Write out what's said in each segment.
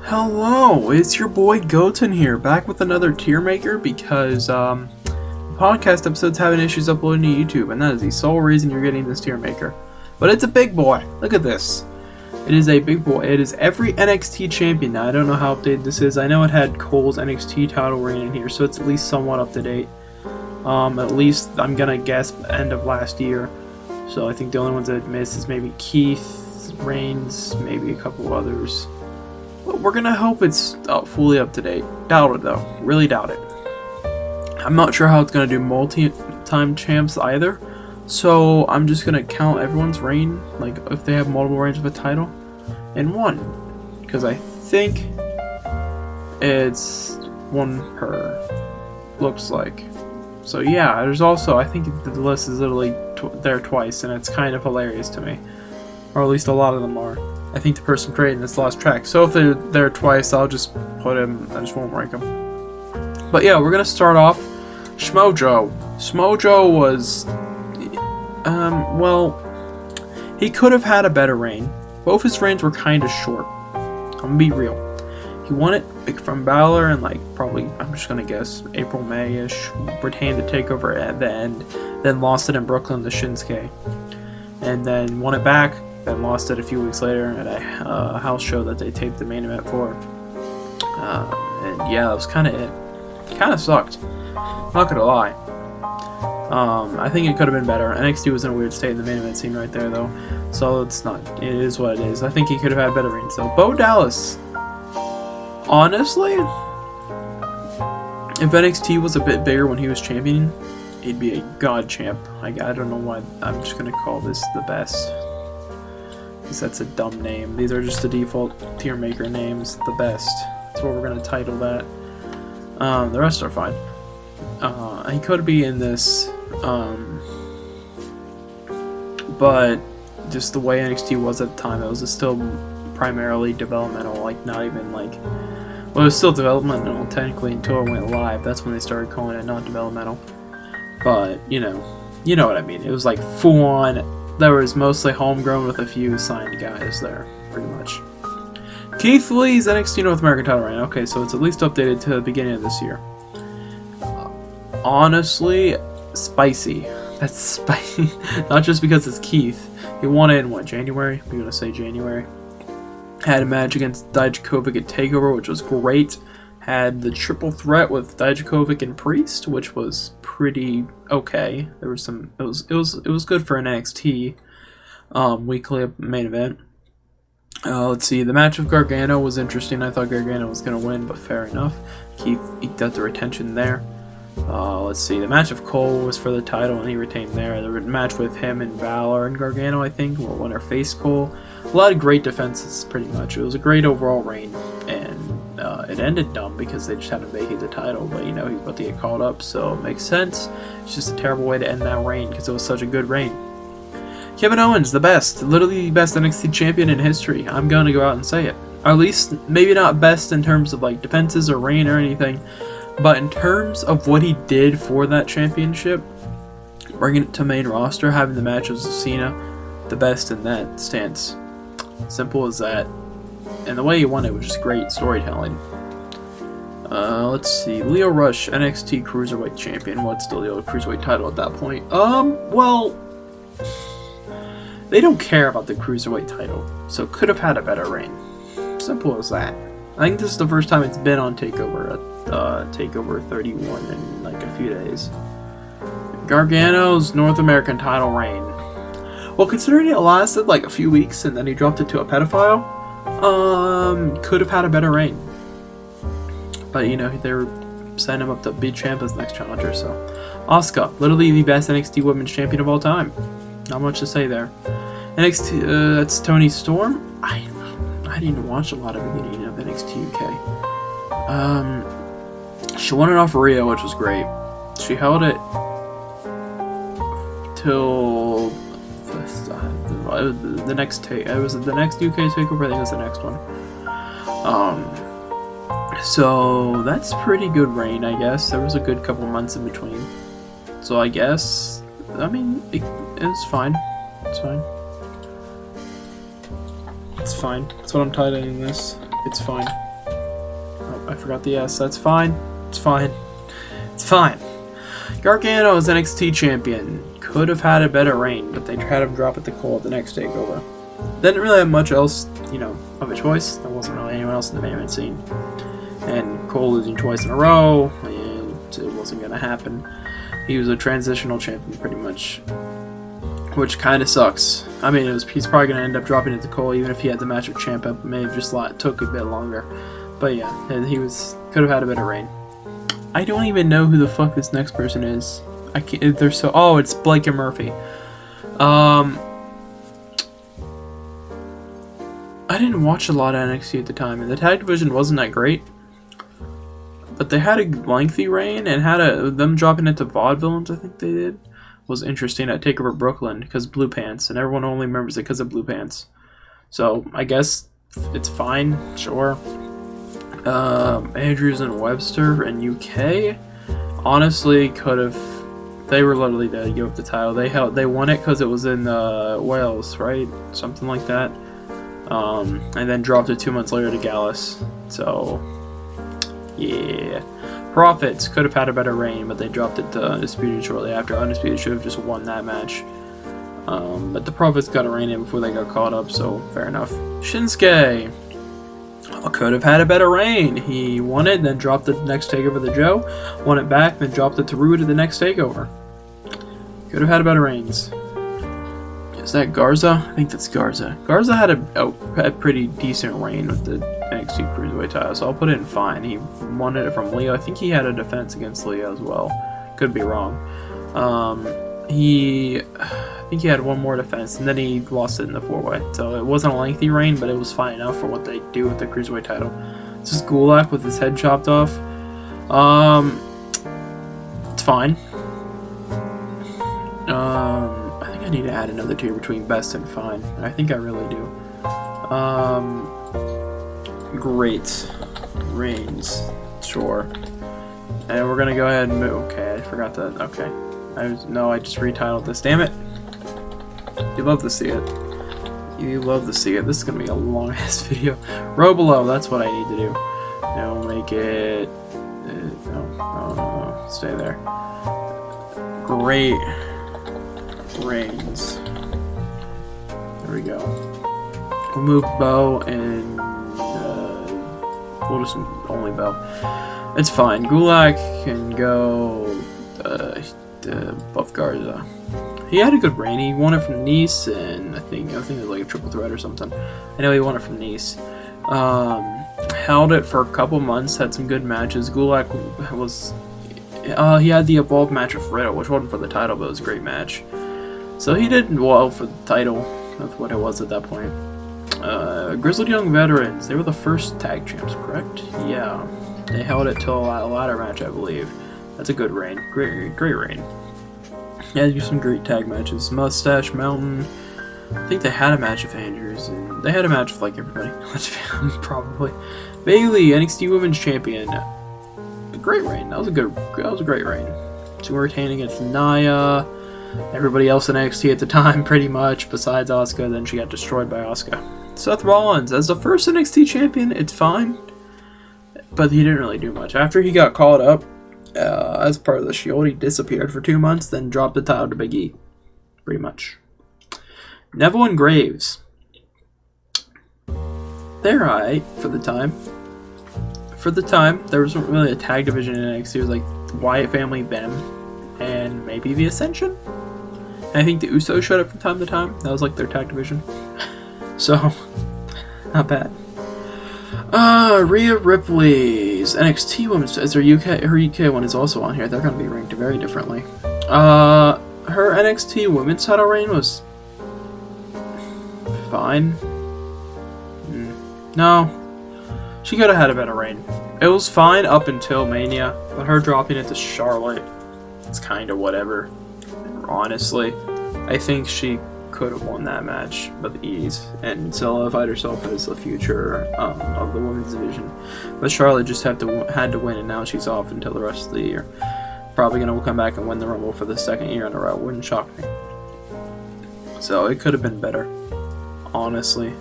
Hello, it's your boy Goten here, back with another tier maker because the podcast episode's having issues uploading to YouTube, and that is the sole reason you're getting this tier maker. But it's a big boy. Look at this. It is a big boy. It is every NXT champion. Now, I don't know how updated this is. I know it had Cole's NXT title reign in here, so it's at least somewhat up to date. At least, I'm gonna guess, end of last year. So I think the only ones that missed is maybe Keith, Reigns, maybe a couple others. We're gonna hope it's fully up to date. Doubt it though. Really doubt it. I'm not sure how it's gonna do multi-time champs either. So I'm just gonna count everyone's reign, like if they have multiple reigns of a title, in one. Because I think it's one per. Looks like. So yeah, there's also, I think the list is literally there twice, and it's kind of hilarious to me. Or at least a lot of them are. I think the person creating this lost track. So if they're there twice, I'll just put him, I just won't rank him. But yeah, we're gonna start off Schmojo. Schmojo was, well, he could have had a better reign. Both his reigns were kind of short. I'm gonna be real. He won it from Balor in like probably, I'm just gonna guess, April, May-ish. Retained the takeover at the end. Then lost it in Brooklyn to Shinsuke. And then won it back. Then lost it a few weeks later at a house show that they taped the main event for. And yeah, that was kind of it. Kind of sucked. Not gonna lie. I think it could have been better. NXT was in a weird state in the main event scene right there, though. So it's not. It is what it is. I think he could have had better reigns, though. Bo Dallas. Honestly, if NXT was a bit bigger when he was champion, he'd be a god champ. I don't know why. I'm just gonna call this the best. That's a dumb name. These are just the default tier maker names. The best. That's what we're gonna title that. The rest are fine. He could be in this, but just the way NXT was at the time, it was still primarily developmental. Like not even like, well, it was still developmental technically until it went live. That's when they started calling it not developmental. But you know what I mean. It was like full on. There was mostly homegrown with a few signed guys there, pretty much. Keith Lee's NXT North American title reign. Okay, so it's at least updated to the beginning of this year. Honestly, spicy. That's spicy. Not just because it's Keith. He won it in what, January? We're gonna say January. Had a match against Dijakovic at TakeOver, which was great. Had the triple threat with Dijakovic and Priest, which was pretty okay. There was some. It was good for an NXT weekly main event. Let's see. The match with Gargano was interesting. I thought Gargano was gonna win, but fair enough. Keith got the retention there. Let's see. The match of Cole was for the title, and he retained there. The match with him and Balor and Gargano, I think, will winner face Cole. A lot of great defenses, pretty much. It was a great overall reign, and it ended dumb because they just had to vacate the title, but you know, he's about to get called up, so it makes sense. It's just a terrible way to end that reign because it was such a good reign. Kevin Owens, the best, literally the best NXT champion in history. I'm going to go out and say it. Or at least, maybe not best in terms of like defenses or reign or anything, but in terms of what he did for that championship, bringing it to main roster, having the match with Cena, the best in that stance. Simple as that. And the way he won it was just great storytelling. Let's see. Lio Rush, NXT Cruiserweight Champion. What's the Lio Cruiserweight title at that point? Well, they don't care about the Cruiserweight title, so could have had a better reign. Simple as that. I think this is the first time it's been on TakeOver at TakeOver 31 in like a few days. Gargano's North American title reign. Well, considering it lasted like a few weeks and then he dropped it to a pedophile, could have had a better reign. But you know, they were setting him up to be Champa's next challenger, so. Asuka, literally the best NXT Women's Champion of all time. Not much to say there. NXT, that's Toni Storm. I didn't even watch a lot of the beginning of NXT UK. She won it off Ria, which was great. She held it till the next the next UK takeover. I think it was the next one. So that's pretty good reign, I guess. There was a good couple months in between. So I guess, I mean, it's fine. It's fine. It's fine. That's what I'm titling this. It's fine. I forgot the S. That's fine. It's fine. It's fine. Gargano is NXT champion. Could have had a better reign, but they had him drop it to Cole at the next takeover. Didn't really have much else, you know, of a choice. There wasn't really anyone else in the main event scene. And Cole losing twice in a row, and it wasn't going to happen. He was a transitional champion pretty much, which kind of sucks. I mean, he's probably going to end up dropping it to Cole, even if he had the match with Champa. May have just took a bit longer. But yeah, and he could have had a better reign. I don't even know who the fuck this next person is. I can't. They're so. Oh, it's Blake and Murphy. I didn't watch a lot of NXT at the time, and the tag division wasn't that great. But they had a lengthy reign, and them dropping it to vaudevillains, I think they did, was interesting at TakeOver Brooklyn, because Blue Pants, and everyone only remembers it because of Blue Pants. So, I guess it's fine, sure. Andrews and Webster in UK, honestly, could have. They were literally to give up the title. They won it because it was in Wales, right? Something like that. And then dropped it 2 months later to Gallus. So, yeah. Profits could have had a better reign, but they dropped it to Undisputed shortly after. Undisputed should have just won that match. But the Profits got a reign in before they got caught up, so fair enough. Shinsuke could have had a better reign. He won it, then dropped the next takeover to Joe. Won it back, then dropped it to Roode at the next takeover. Could have had better reigns. Is that Garza? I think that's Garza. Garza had a pretty decent reign with the NXT Cruiserweight title, so I'll put it in fine. He won it from Leo. I think he had a defense against Leo as well. Could be wrong. I think he had one more defense, and then he lost it in the 4-way. So it wasn't a lengthy reign, but it was fine enough for what they do with the Cruiserweight title. This is Gulak with his head chopped off. It's fine. I think I need to add another tier between best and fine. I think I really do. Great. Reigns. Sure. And we're gonna go ahead and move. Okay, I forgot that. Okay. I just retitled this. Damn it. You love to see it. You love to see it. This is gonna be a long ass video. Row below, that's what I need to do. Now we'll make it. No. Stay there. Great. Reigns. There we go. We'll move Bo and we'll just only Bo. It's fine. Gulak can go above Garza. He had a good reign. He won it from Nice, and I think it was like a triple threat or something. I know he won it from Nice. Held it for a couple months. Had some good matches. Gulak was. He had the Evolved match with Riddle, which wasn't for the title, but it was a great match. So he did well for the title. That's what it was at that point. Grizzled Young Veterans. They were the first tag champs, correct? Yeah. They held it till a ladder match, I believe. That's a good reign. Great reign. Yeah, they do some great tag matches. Mustache Mountain. I think they had a match with Andrews, and they had a match with like everybody. Probably. Bayley, NXT Women's Champion. A great reign. That was a great reign. She was retaining against Nia. Everybody else in NXT at the time, pretty much, besides Asuka. Then she got destroyed by Asuka. Seth Rollins, as the first NXT champion, it's fine, but he didn't really do much. After he got called up as part of the Shield, he disappeared for 2 months, then dropped the title to Big E, pretty much. Neville and Graves, they're alright for the time. For the time, there wasn't really a tag division in NXT. It was like Wyatt Family, them, and maybe the Ascension. And I think the Usos showed up from time to time. That was like their tag division. So, not bad. Ria Ripley's NXT Women's, as her UK one is also on here. They're going to be ranked very differently. Her NXT Women's title reign was fine. No, she could have had a better reign. It was fine up until Mania, but her dropping it to Charlotte, it's kind of whatever. Honestly, I think she could have won that match with ease and solidified herself as the future of the women's division. But Charlotte just had to win, and now she's off until the rest of the year. Probably going to come back and win the Rumble for the second year in a row. Wouldn't shock me. So it could have been better, honestly.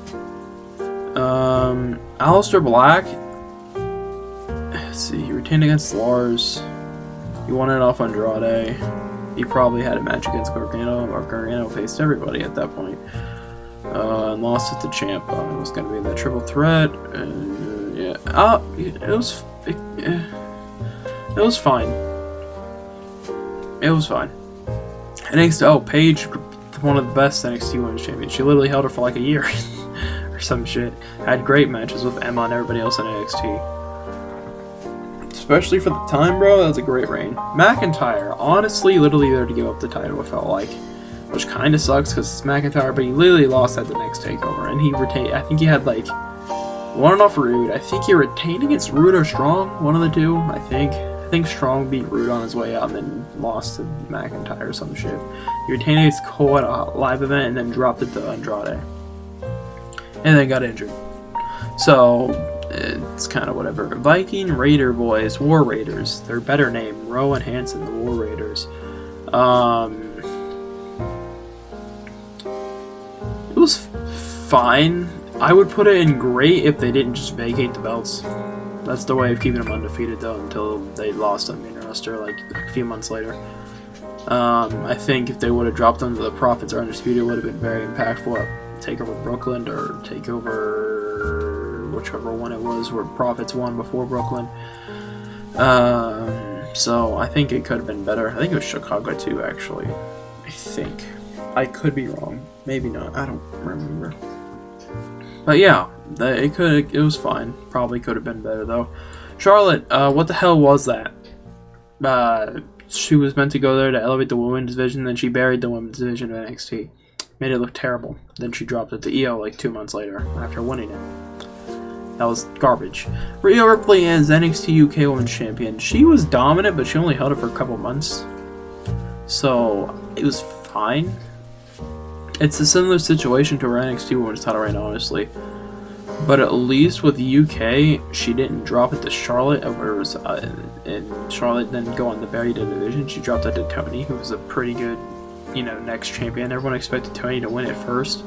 Aleister Black. let's see, he retained against Lars. He won it off Andrade. He probably had a match against Gargano, or Gargano faced everybody at that point. And lost it to Champa. It was going to be the triple threat. Yeah, it was fine. It was fine. NXT, oh, Paige, one of the best NXT Women's Champions. She literally held her for like a year or some shit. Had great matches with Emma and everybody else in NXT. Especially for the time, bro, that was a great reign. McIntyre, honestly, literally there to give up the title, it felt like. Which kind of sucks because it's McIntyre, but he literally lost at the next takeover. And he retained, I think he had like, one off Roode. I think he retained against Roode or Strong, one of the two, I think. I think Strong beat Roode on his way out and then lost to McIntyre or some shit. He retained against Cole at a live event and then dropped it to Andrade. And then got injured. So, it's kind of whatever. Viking Raider boys, War Raiders. Their better name, Rowan Hansen, the War Raiders. It was fine. I would put it in great if they didn't just vacate the belts. That's the way of keeping them undefeated, though, until they lost on main roster, like, a few months later. I think if they would have dropped them to the Profits or Undisputed, it would have been very impactful at TakeOver Brooklyn, or TakeOver whichever one it was, where Profits won before Brooklyn. So, I think it could have been better. I think it was Chicago, too, actually. I think. I could be wrong. Maybe not. I don't remember. But yeah, it was fine. Probably could have been better though. Charlotte, what the hell was that? She was meant to go there to elevate the women's division, then she buried the women's division of NXT. Made it look terrible. Then she dropped it to EO like 2 months later after winning it. That was garbage. Ria Ripley as NXT UK Women's Champion. She was dominant, but she only held it for a couple months. So it was fine. It's a similar situation to her NXT Women's title right now, honestly. But at least with UK, she didn't drop it to Charlotte, and Charlotte didn't go on the bury the division. She dropped it to Tony, who was a pretty good, next champion. Everyone expected Tony to win it first.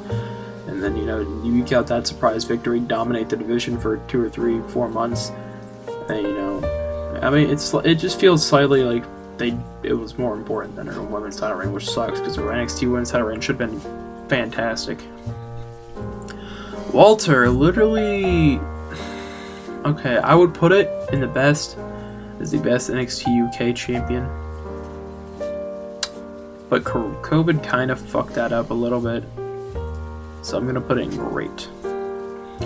And then, you got that surprise victory, dominate the division for 2 or 3, 4 months. And, I mean, it just feels slightly like it was more important than her women's title reign, which sucks because her NXT women's title reign should have been fantastic. Walter, literally, okay, I would put it in the best as the best NXT UK champion, but COVID kind of fucked that up a little bit, so I'm gonna put it in great.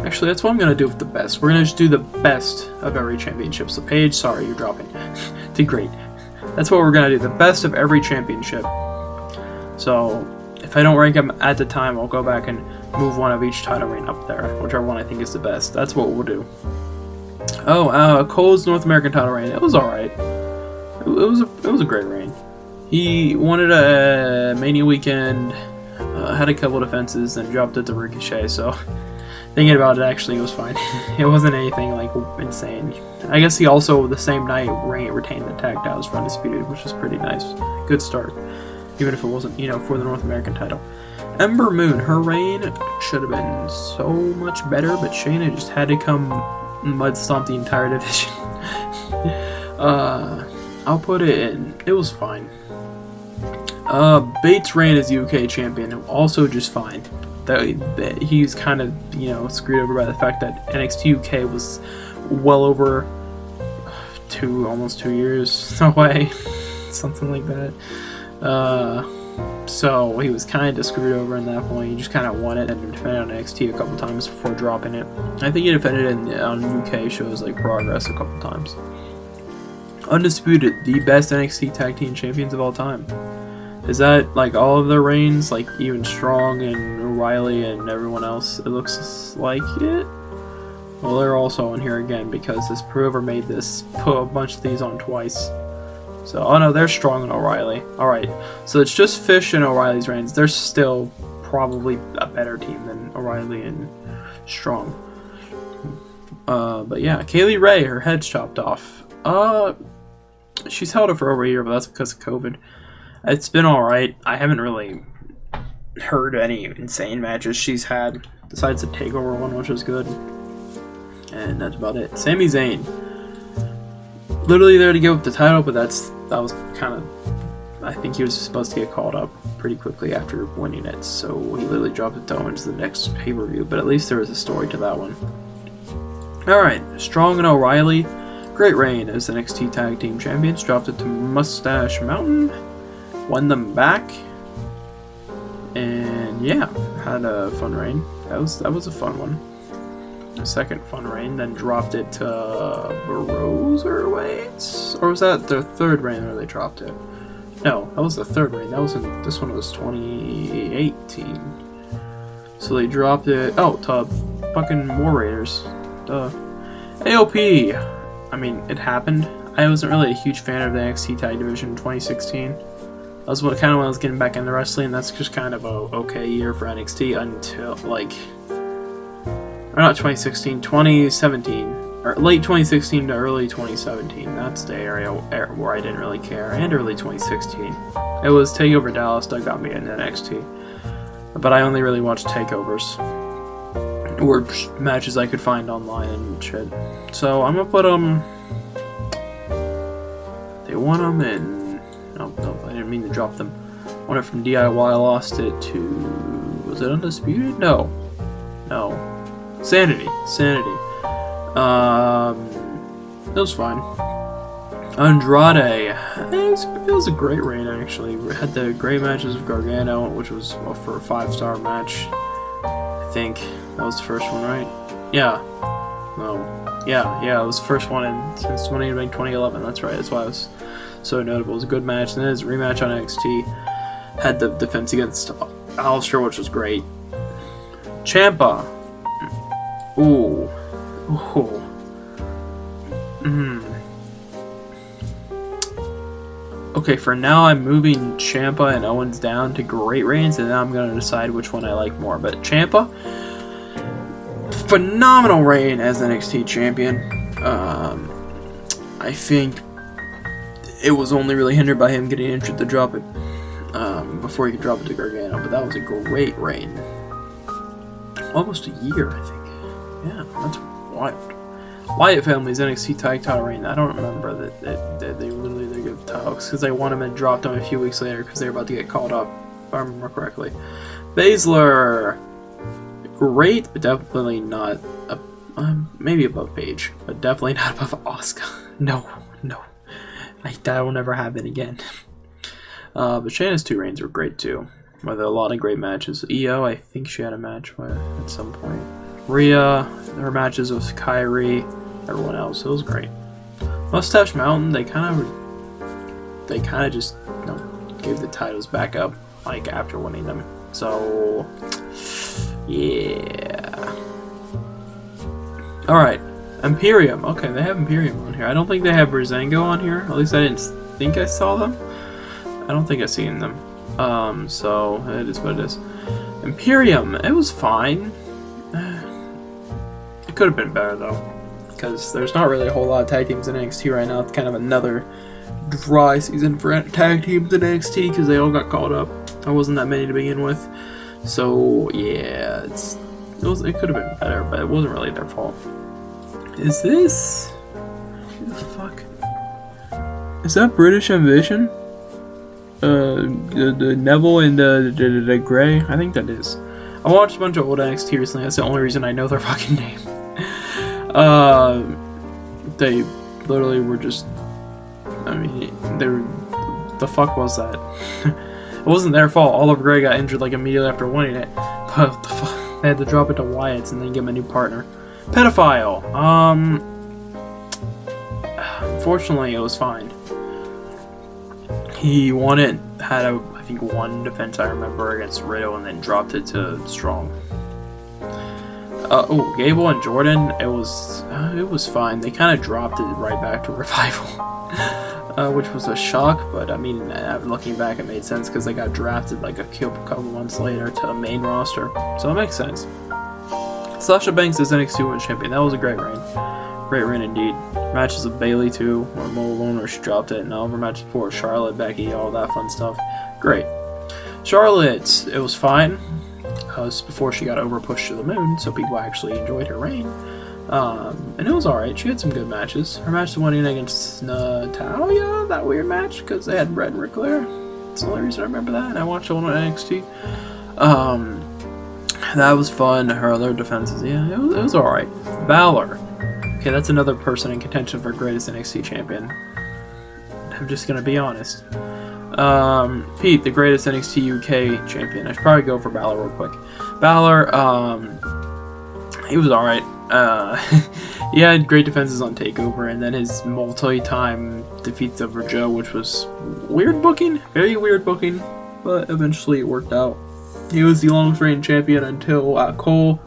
Actually, that's what I'm gonna do with the best. We're gonna just do the best of every championship. So Paige, sorry, you're dropping to great. That's what we're gonna do, the best of every championship. So if I don't rank them at the time, I'll go back and move one of each title reign up there, whichever one I think is the best. That's what we'll do. Oh, Cole's North American title reign. It was alright. It was a great reign. He won it at Mania weekend, had a couple defenses, then dropped it to Ricochet, so thinking about it, actually, it was fine. It wasn't anything, like, insane. I guess he also, the same night, retained the tag titles for Undisputed, which was pretty nice. Good start. Even if it wasn't, for the North American title. Ember Moon, her reign should have been so much better, but Shayna just had to come mud stomp the entire division. I'll put it in. It was fine. Bates' reign as UK champion, also just fine. That he's kind of, screwed over by the fact that NXT UK was well over almost 2 years away. Something like that. So he was kind of screwed over in that point. He just kind of won it and defended on NXT a couple times before dropping it. I think he defended it on UK shows like Progress a couple times. Undisputed, the best NXT Tag Team Champions of all time. Is that like all of their reigns, like even Strong and O'Reilly and everyone else? It looks like it. Well, they're also on here again because this whoever made this put a bunch of these on twice. So, oh no, they're Strong and O'Reilly. Alright, so it's just Fish and O'Reilly's reigns. They're still probably a better team than O'Reilly and Strong. But yeah, Kaylee Ray, her head's chopped off. She's held it for over a year, but that's because of COVID. It's been alright. I haven't really heard any insane matches she's had, besides the TakeOver one, which was good. And that's about it. Sami Zayn. literally there to give up the title, but that was kind of, I think he was supposed to get called up pretty quickly after winning it, so he literally dropped it to Owens the next pay-per-view, but at least there was a story to that one. Alright, Strong and O'Reilly, great reign as NXT Tag Team Champions, dropped it to Mustache Mountain, won them back, and yeah, had a fun reign. That was a fun one. A second fun reign, then dropped it to Broserweights? Or was that the third reign where they dropped it? No, that was the third reign. This one was 2018. So they dropped it, to fucking War Raiders. AOP! I mean, it happened. I wasn't really a huge fan of the NXT Tag Division in 2016. That was kind of when I was getting back into wrestling. That's just kind of a okay year for NXT until, like, or not 2016, 2017, or late 2016 to early 2017. That's the area where I didn't really care, and early 2016. It was TakeOver Dallas that got me into NXT, but I only really watched takeovers, or matches I could find online and shit. So I'm gonna put them. They won them in. No, I didn't mean to drop them. Won it from DIY. Lost it to. Was it Undisputed? No. Sanity. It was fine. Andrade. It was a great reign, actually. We had the great matches of Gargano, which was for a 5-star match. I think that was the first one, right? Yeah. No. Yeah, it was the first one since 2011. That's right. That's why it was so notable. It was a good match. And then his rematch on NXT had the defense against Aleister, which was great. Champa. Ooh. Okay, for now I'm moving Champa and Owens down to great reigns, and then I'm going to decide which one I like more. But Champa, phenomenal reign as NXT champion. I think it was only really hindered by him getting injured to drop it before he could drop it to Gargano, but that was a great reign. Almost a year, I think. Yeah, that's wild. Wyatt family's NXT tag title reign. I don't remember that they literally they give titles because they won him and dropped him a few weeks later because they were about to get called up, if I remember correctly. Baszler, great, but definitely not maybe above Paige, but definitely not above Asuka. No, that will never happen again. But Shayna's 2 reigns were great too, with a lot of great matches. EO, I think she had a match at some point. Rhea, her matches with Kyrie, everyone else, it was great. Mustache Mountain, they kind of just gave the titles back up like after winning them. So yeah. All right, Imperium. Okay, they have Imperium on here. I don't think they have Breezango on here. At least I didn't think I saw them. I don't think I've seen them. So it is what it is. Imperium, it was fine. Could have been better though, because there's not really a whole lot of tag teams in NXT right now. It's kind of another dry season for tag teams in NXT because they all got called up. There wasn't that many to begin with, so yeah, it could have been better, but it wasn't really their fault. Is this? Who the fuck? Is that British Invasion? The Neville and the Grey? I think that is. I watched a bunch of old NXT recently. That's the only reason I know their fucking name. They literally were just. I mean, the fuck was that? It wasn't their fault. Oliver Grey got injured like immediately after winning it. But what the fuck? They had to drop it to Wyatt's and then give him a new partner. Pedophile. Unfortunately, it was fine. He won it. Had I think one defense I remember against Riddle, and then dropped it to Strong. Gable and Jordan, it was fine. They kind of dropped it right back to Revival, which was a shock. But I mean, looking back, it made sense because they got drafted like a couple months later to the main roster, so it makes sense. Sasha Banks is NXT Women's Champion. That was a great reign indeed. Matches with Bayley too, or Mo Alone, where she dropped it, and all of her matches before Charlotte, Becky, all that fun stuff. Great. Charlotte, it was fine. Before she got over pushed to the moon, so people actually enjoyed her reign. And it was alright. She had some good matches. Her match went in against Natalia, that weird match, because they had Red and Ric Flair. That's the only reason I remember that, and I watched it on NXT. That was fun. Her other defenses, yeah, it was alright. Balor. Okay, that's another person in contention for greatest NXT champion. I'm just gonna be honest. Pete, the greatest NXT UK champion. I should probably go for Balor real quick. Balor, he was alright. He had great defenses on TakeOver, and then his multi-time defeats over Joe, which was weird booking, very weird booking, but eventually it worked out. He was the longest reigning champion until Cole,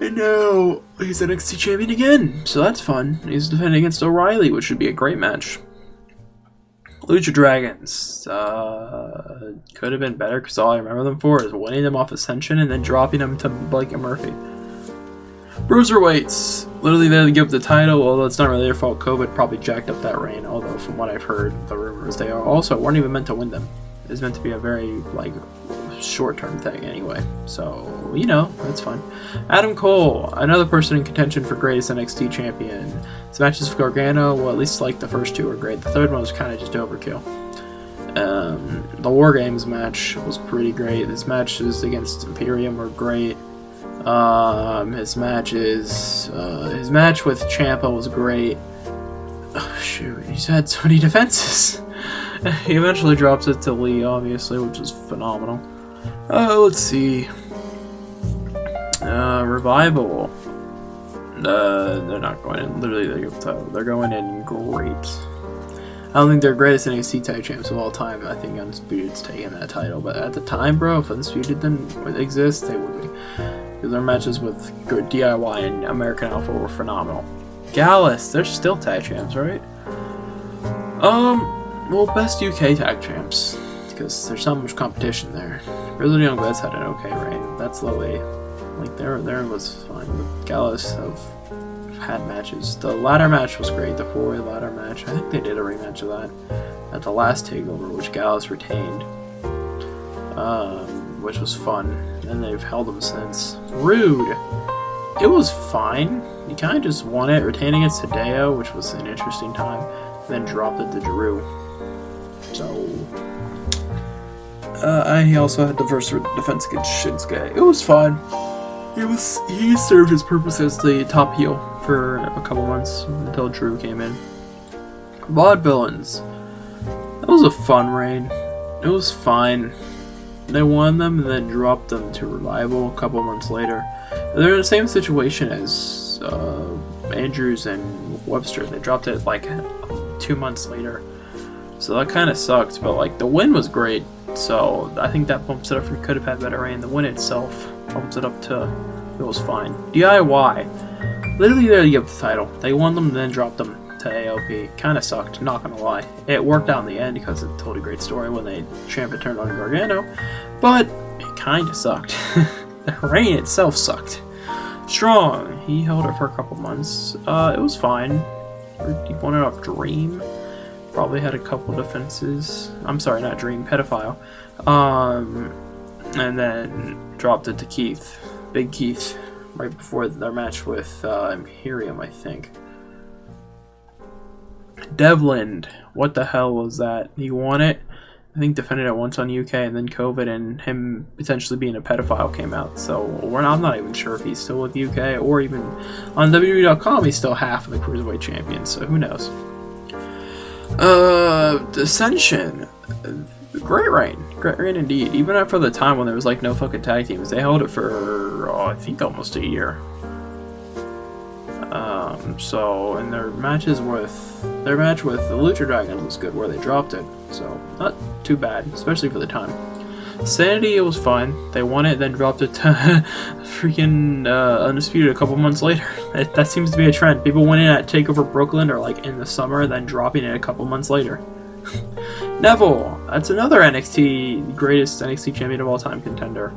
and now he's NXT champion again, so that's fun. He's defending against O'Reilly, which should be a great match. Lucha Dragons could have been better, because all I remember them for is winning them off Ascension and then dropping them to Blake and Murphy. Bruiserweights, literally they give up the title, although it's not really their fault. COVID probably jacked up that reign, although from what I've heard, the rumors, they also weren't even meant to win them. It was meant to be a very, like, short-term thing anyway, so, you know, that's fine. Adam Cole, another person in contention for greatest NXT champion. His matches with Gargano, well, at least, like, the first two were great. The third one was kind of just overkill. The War Games match was pretty great. His matches against Imperium were great. His match with Champa was great. Oh, shoot, he's had so many defenses. He eventually drops it to Lee, obviously, which is phenomenal. Let's see. Revival. They're not going in. Literally, they're going in great. I don't think they're greatest NXT tag champs of all time. I think Undisputed's taking that title. But at the time, bro, if Undisputed didn't exist, they would be. Because their matches with good DIY and American Alpha were phenomenal. Gallus, they're still tag champs, right? Well, best UK tag champs. Because there's so much competition there. Grizzled Young Vets had an okay reign. That's Lily. Like, there was fine. But Gallus have had matches. The ladder match was great. The four-way ladder match. I think they did a rematch of that at the last takeover, which Gallus retained. Which was fun. And they've held them since. Roode. It was fine. He kind of just won it, retaining against Hideo, which was an interesting time. And then dropped it to Drew. So, he also had the first defense against Shinsuke. It was fine. He served his purpose as the top heel for a couple months until Drew came in. Vaudevillains. That was a fun reign. It was fine. They won them and then dropped them to Revival a couple months later. They're in the same situation as Andrews and Webster. They dropped it like 2 months later. So that kind of sucked, but like the win was great. So I think that bumps it up. We could have had better reign. The win itself bumps it up to, it was fine. DIY, literally they give the title. They won them and then dropped them to AOP. Kind of sucked, not gonna lie. It worked out in the end because it told a great story when they Champa turned on Gargano, but it kind of sucked. The reign itself sucked. Strong, he held it for a couple months. It was fine. He won it off Dream. Probably had a couple defenses. I'm sorry, not Dream, Pedophile. And then dropped it to Keith. Big Keith. Right before their match with Imperium, I think. Devlin. What the hell was that? He won it. I think defended it once on UK, and then COVID and him potentially being a pedophile came out. So I'm not even sure if he's still with UK or even on WWE.com. He's still half of the Cruiserweight champion. So who knows? Ascension. Great reign indeed. Even after the time when there was like no fucking tag teams, they held it for I think almost a year. So and their match with the Lucha Dragons was good, where they dropped it. So not too bad, especially for the time. Sanity, it was fine. They won it, then dropped it to freaking Undisputed a couple months later. That seems to be a trend. People went in at TakeOver Brooklyn or like in the summer, then dropping it a couple months later. Neville, that's another greatest NXT champion of all time contender.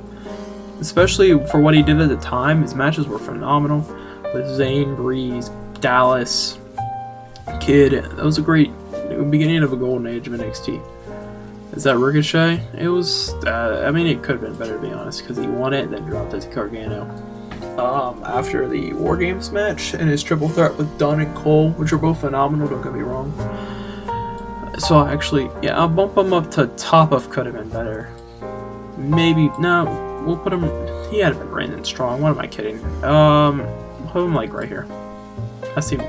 Especially for what he did at the time, his matches were phenomenal. With Zayn, Breeze, Dallas, Kid, that was a great beginning of a golden age of NXT. Is that Ricochet? It was, I mean, it could have been better to be honest, because he won it and then dropped it to Gargano. after the War Games match and his triple threat with Dunn and Cole, which are both phenomenal, don't get me wrong. So actually, yeah, I'll bump him up to top of could have been better. Maybe, no, we'll put him, he hadn't been reigning strong, what am I kidding? Put him like right here.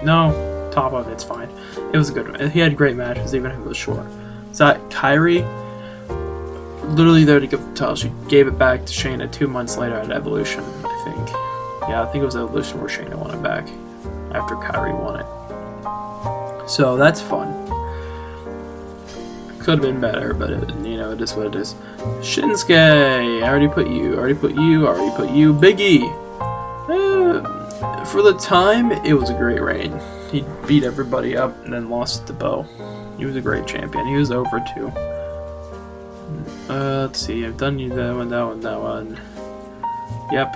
No, top of it's fine. It was a good one. He had great matches, even if it was short. Is that Kyrie? Literally there to give the title. She gave it back to Shayna 2 months later at Evolution, I think. Yeah, I think it was Evolution where Shayna won it back after Kyrie won it. So that's fun. Could have been better, but it is what it is. Shinsuke, I already put you. Biggie. For the time, it was a great reign. He beat everybody up and then lost to Bo. He was a great champion. He was over too. Let's see. I've done you that one. Yep.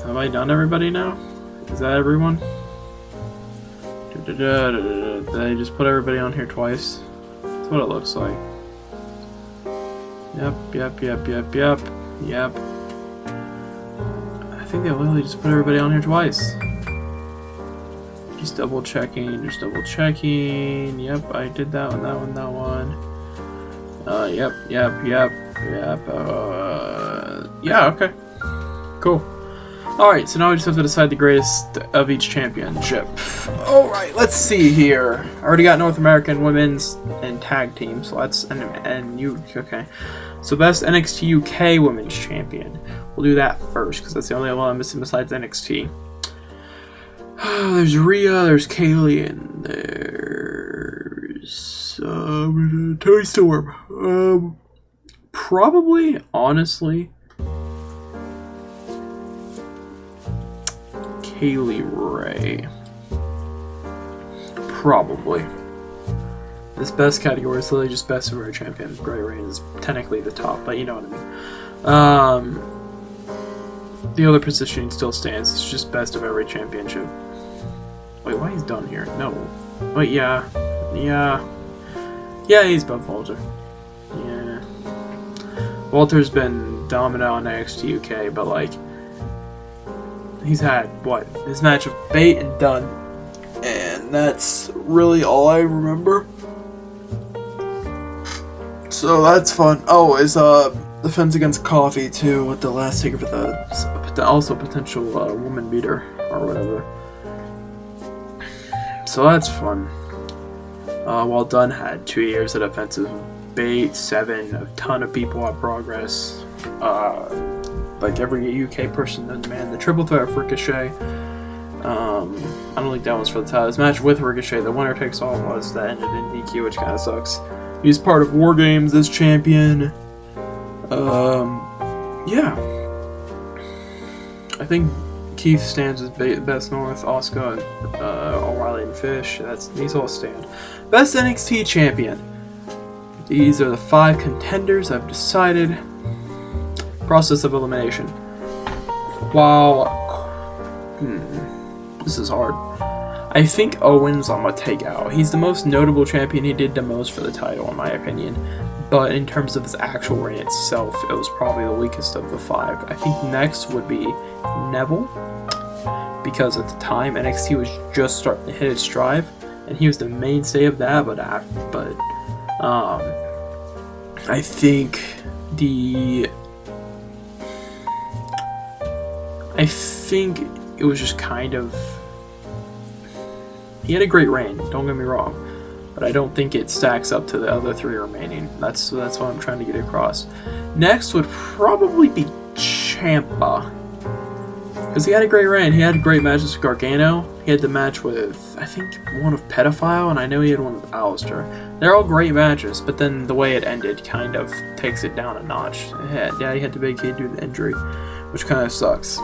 Have I done everybody now? Is that everyone? Did I just put everybody on here twice? That's what it looks like. Yep. I think they literally just put everybody on here twice. Just double checking. Yep, I did that one. Yep. Yeah, okay. Cool. Alright, so now we just have to decide the greatest of each championship. Alright, let's see here. I already got North American women's and tag team, so that's okay. So best NXT UK women's champion. We'll do that first, because that's the only one I'm missing besides NXT. There's Rhea, there's Kaylee, and there's Toni Storm. Probably, honestly, Kaylee Ray. Probably. This best category is literally just best of every champion. Great Reign is technically the top, but you know what I mean. The other position still stands. It's just best of every championship. Wait, why he's done here? No. Wait, yeah, he's above Walter. Yeah. Walter's been dominant on NXT UK, but like, he's had, what, his match of Bate and Dunn, and that's really all I remember. So that's fun. Oh, is defense against Coffee too, with the last takeover for the also potential woman beater or whatever. So that's fun. While Dunn had 2 years of defensive Bate, 7, a ton of people at Progress. Like every UK person knows, man, the triple threat of Ricochet. I don't think that was for the title. His match with Ricochet, the winner takes all, was that ended in DQ, which kind of sucks. He's part of War Games as champion. Yeah. I think Keith stands as best North, Asuka, O'Reilly, and Fish. These all stand. Best NXT champion. These are the 5 contenders I've decided. Process of elimination. This is hard. I think Owens I'm gonna take out. He's the most notable champion. He did the most for the title, in my opinion. But in terms of his actual reign itself, it was probably the weakest of the 5. I think next would be Neville, because at the time NXT was just starting to hit its stride, and he was the mainstay of that. But I think it was just kind of, he had a great reign, don't get me wrong, but I don't think it stacks up to the other 3 remaining. That's what I'm trying to get across. Next would probably be Champa, because he had a great reign. He had great matches with Gargano. He had the match with, I think, one of Pedophile, and I know he had one with Aleister. They're all great matches, but then the way it ended kind of takes it down a notch. Yeah, he had to vacate due to the injury, which kind of sucks.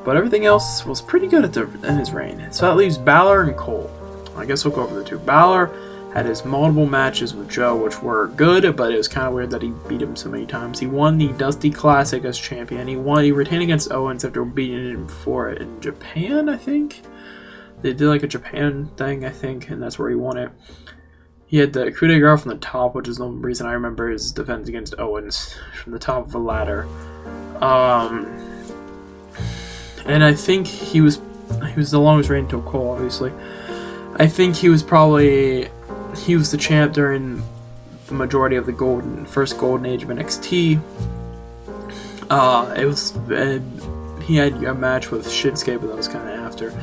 But everything else was pretty good in his reign. So that leaves Balor and Cole. I guess we'll go over the 2. Balor had his multiple matches with Joe, which were good, but it was kind of weird that he beat him so many times. He won the Dusty Classic as champion. He retained against Owens after beating him before in Japan, I think. They did like a Japan thing, I think, and that's where he won it. He had the coup de grace from the top, which is the reason I remember his defense against Owens from the top of a ladder. And I think he was the longest reign until Cole, obviously. I think he was the champ during the majority of the first golden age of NXT. He had a match with Shinsuke, but that was kind of after.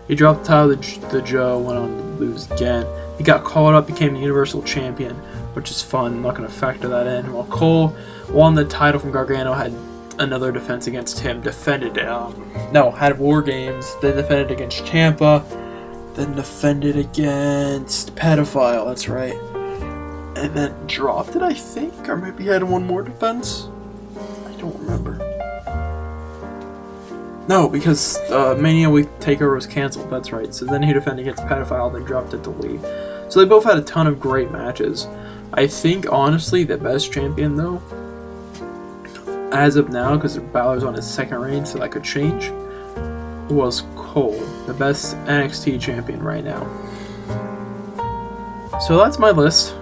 He dropped the title to Joe, went on to lose again. He got called up, became the Universal Champion, which is fun. I'm not going to factor that in. While Cole won the title from Gargano, had another defense against him, had War Games, then defended against Champa, then defended against Pedophile, that's right. And then dropped it, I think, or maybe he had one more defense? I don't remember. No, because Mania Week Takeover was cancelled, that's right. So then he defended against Pedophile, then dropped it to Lee. So they both had a ton of great matches. I think, honestly, the best champion, though, as of now, because Balor's on his second reign, so that could change, was Cole, the best NXT champion right now. So that's my list.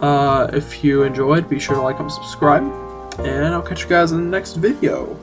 If you enjoyed, be sure to like and subscribe, and I'll catch you guys in the next video.